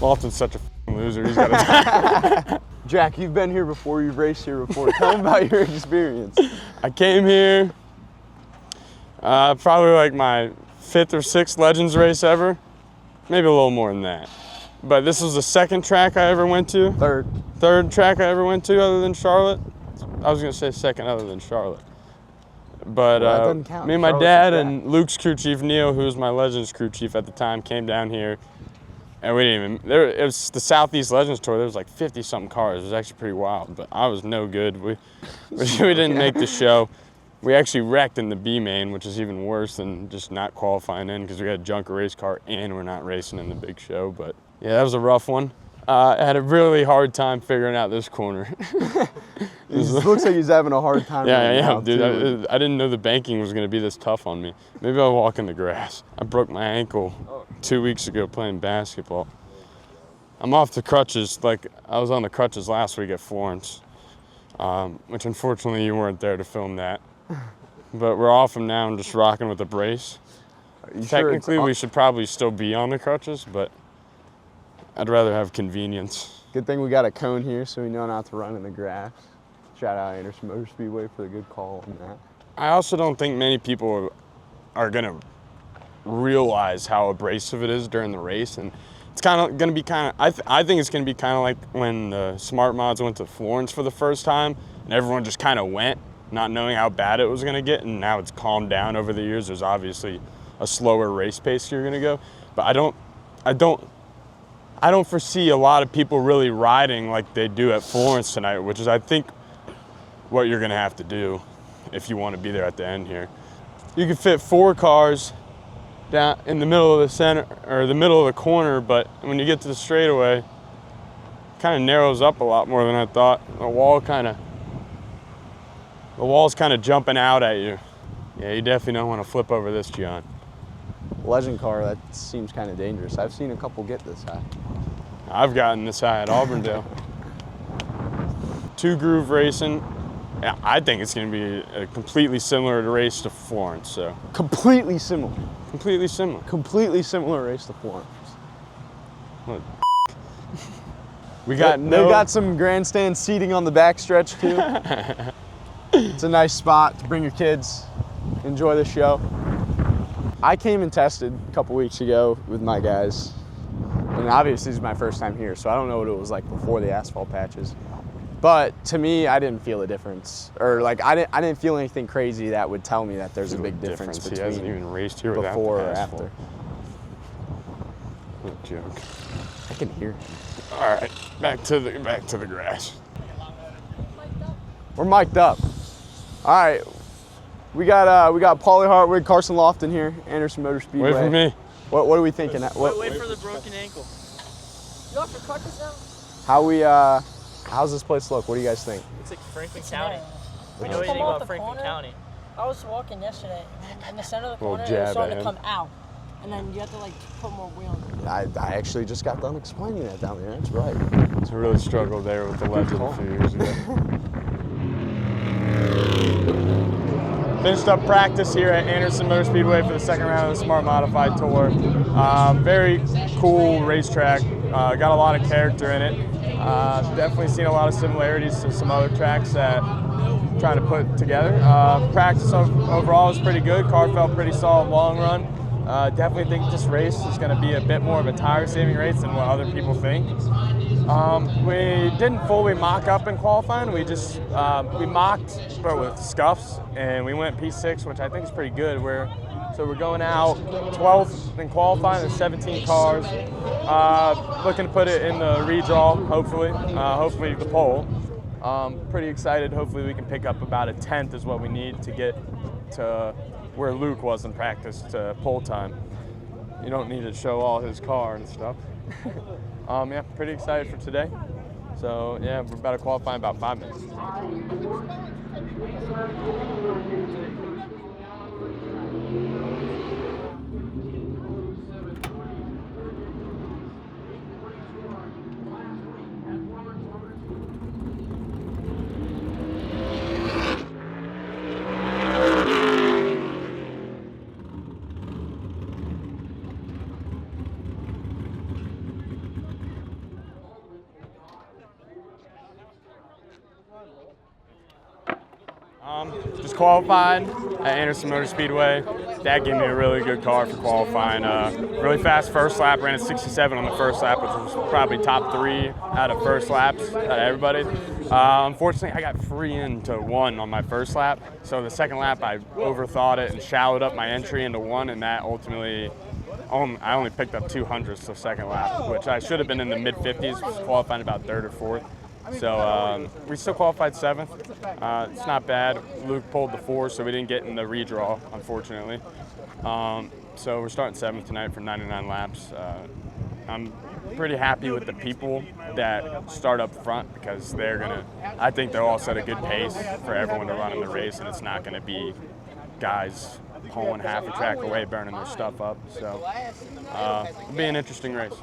Lofton's such a loser. He's got Jack, you've been here before. You've raced here before. Tell me about your experience. I came here probably like my 5th or 6th Legends race ever. Maybe a little more than that. But this was the 2nd track I ever went to. Third track I ever went to other than Charlotte. I was going to say 2nd other than Charlotte. But well, that doesn't count. me and my dad and Luke's crew chief, Neil, who was my Legends crew chief at the time, came down here. And we didn't even, it was the Southeast Legends Tour. There was like 50-something cars. It was actually pretty wild, but I was no good. We didn't make the show. We actually wrecked in the B main, which is even worse than just not qualifying in because we had a junk race car and we're not racing in the big show. But yeah, that was a rough one. I had a really hard time figuring out this corner. It looks like he's having a hard time. Yeah, dude. I didn't know the banking was going to be this tough on me. Maybe I'll walk in the grass. I broke my ankle 2 weeks ago playing basketball. I'm off the crutches. Like, I was on the crutches last week at Florence, which unfortunately you weren't there to film that. But we're off them now and just rocking with a brace. Technically, we should probably still be on the crutches, but I'd rather have convenience. Good thing we got a cone here so we know not to run in the grass. Shout out Anderson Motor Speedway for the good call on that. I also don't think many people are going to realize how abrasive it is during the race. And it's kind of going to be I think it's going to be kind of like when the Smart Mods went to Florence for the first time and everyone just kind of went, not knowing how bad it was going to get. And now it's calmed down over the years. There's obviously a slower race pace you're going to go. But I don't foresee a lot of people really riding like they do at Florence tonight, which is, I think, what you're going to have to do if you want to be there at the end here. You can fit 4 cars down in the middle of the center, or the middle of the corner, but when you get to the straightaway, it kind of narrows up a lot more than I thought. The wall's kind of jumping out at you. Yeah, you definitely don't want to flip over this, John. Legend car, that seems kind of dangerous. I've seen a couple get this high. I've gotten this high at Auburndale. 2-groove racing. Yeah, I think it's going to be a completely similar race to Florence. So completely similar. Completely similar. Completely similar race to Florence. What? They got some grandstand seating on the backstretch too. It's a nice spot to bring your kids, enjoy the show. I came and tested a couple weeks ago with my guys, and obviously this is my first time here, so I don't know what it was like before the asphalt patches. But to me, I didn't feel a difference, or like I didn't feel anything crazy that would tell me that there's a big difference between he hasn't even raced here without before the or asphalt. after. What a joke. I can hear him. All right, back to the grass. We're mic'd up. All right, we got Paulie Hartwig, Carson Lofton here, Anderson Motor Speedway. Wait for me. What are we thinking? Wait for the broken ankle. You off your crutches now? How's this place look? What do you guys think? It's like Franklin County. We know anything about Franklin County. I was walking yesterday, in the center of the corner, jab it was starting at to him. come out. And then you have to like put more wheel on. I actually just got done explaining that down there. That's right. I really struggled there with the Legend a few years ago. Finished up practice here at Anderson Motor Speedway for the 2nd round of the Smart Modified Tour. Very cool racetrack. Got a lot of character in it. Definitely seen a lot of similarities to some other tracks that I'm trying to put together. Practice overall was pretty good. Car felt pretty solid long run. Definitely think this race is going to be a bit more of a tire saving race than what other people think. We didn't fully mock up in qualifying. We just we mocked, but with scuffs, and we went P6, which I think is pretty good. So we're going out 12th in qualifying. There's 17 cars. Looking to put it in the redraw, hopefully. Hopefully the pole. Pretty excited. Hopefully we can pick up about a 10th is what we need to get to where Luke was in practice to pole time. You don't need to show all his car and stuff. Yeah, pretty excited for today. So yeah, we're about to qualify in about 5 minutes. Just qualified at Anderson Motor Speedway. That gave me a really good car for qualifying. Really fast first lap, ran at 67 on the first lap, which was probably top 3 out of first laps out of everybody. Unfortunately, I got free into 1 on my first lap. So the second lap, I overthought it and shallowed up my entry into 1, and that ultimately, I only picked up 200ths the second lap, which I should have been in the mid-50s, qualifying about 3rd or 4th. So we still qualified 7th. It's not bad. Luke pulled the 4, so we didn't get in the redraw, unfortunately. So we're starting 7th tonight for 99 laps. I'm pretty happy with the people that start up front because I think they'll all set a good pace for everyone to run in the race, and it's not gonna be guys pulling half a track away, burning their stuff up. So it'll be an interesting race.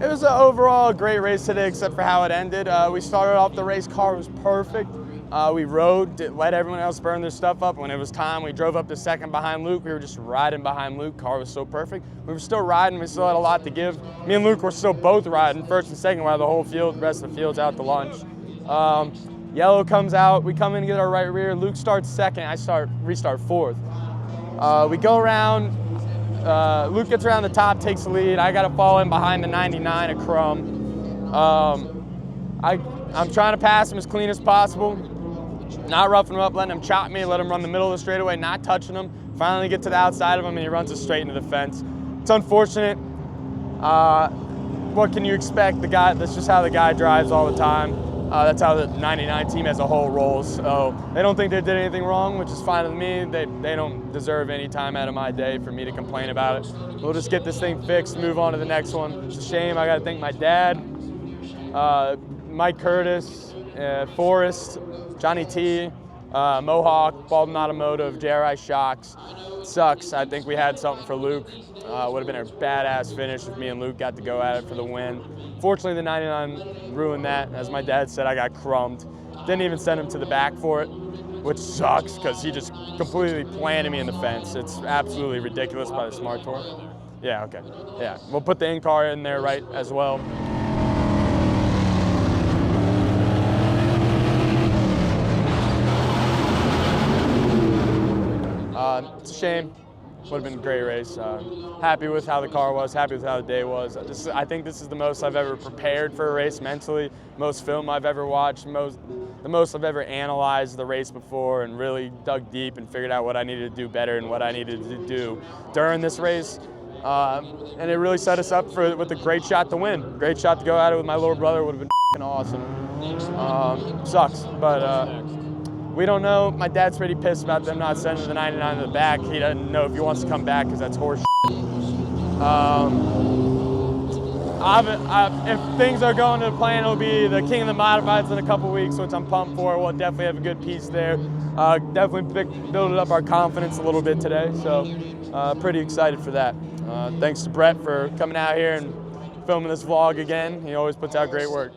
It was an overall great race today, except for how it ended. We started off the race, car was perfect. We rode, let everyone else burn their stuff up. When it was time, we drove up to 2nd behind Luke. We were just riding behind Luke. Car was so perfect. We were still riding. We still had a lot to give. Me and Luke were still both riding, 1st and 2nd, while the whole field, the rest of the field's out to lunch. Yellow comes out. We come in to get our right rear. Luke starts 2nd. I restart 4th. We go around. Luke gets around the top, takes the lead. I got to fall in behind the 99 at Crum. I'm trying to pass him as clean as possible, not roughing him up, letting him chop me, let him run the middle of the straightaway, not touching him. Finally get to the outside of him, and he runs us straight into the fence. It's unfortunate. What can you expect? That's just how the guy drives all the time. That's how the 99 team as a whole rolls. So they don't think they did anything wrong, which is fine with me. They don't deserve any time out of my day for me to complain about it. We'll just get this thing fixed, move on to the next one. It's a shame. I got to thank my dad, Mike Curtis, Forrest, Johnny T, Mohawk, Baldwin Automotive, JRI Shocks. Sucks. I think we had something for Luke. Would have been a badass finish if me and Luke got to go at it for the win. Fortunately, the 99 ruined that. As my dad said, I got crumbed. Didn't even send him to the back for it. which sucks because he just completely planted me in the fence. It's absolutely ridiculous by the Smart Tour. Yeah, okay. Yeah, we'll put the in-car in there right as well. It's a shame. Would have been a great race. Happy with how the car was, happy with how the day was. I think this is the most I've ever prepared for a race mentally, most film I've ever watched, the most I've ever analyzed the race before and really dug deep and figured out what I needed to do better and what I needed to do during this race. And it really set us up with a great shot to win. Great shot to go at it with my little brother would have been f***ing awesome. Sucks, but we don't know. My dad's pretty pissed about them not sending the 99 to the back. He doesn't know if he wants to come back because that's horse shit. If things are going to plan, it'll be the King of the Modifieds in a couple weeks, which I'm pumped for. We'll definitely have a good piece there. Definitely building up our confidence a little bit today, so pretty excited for that. Thanks to Brett for coming out here and filming this vlog again. He always puts out great work.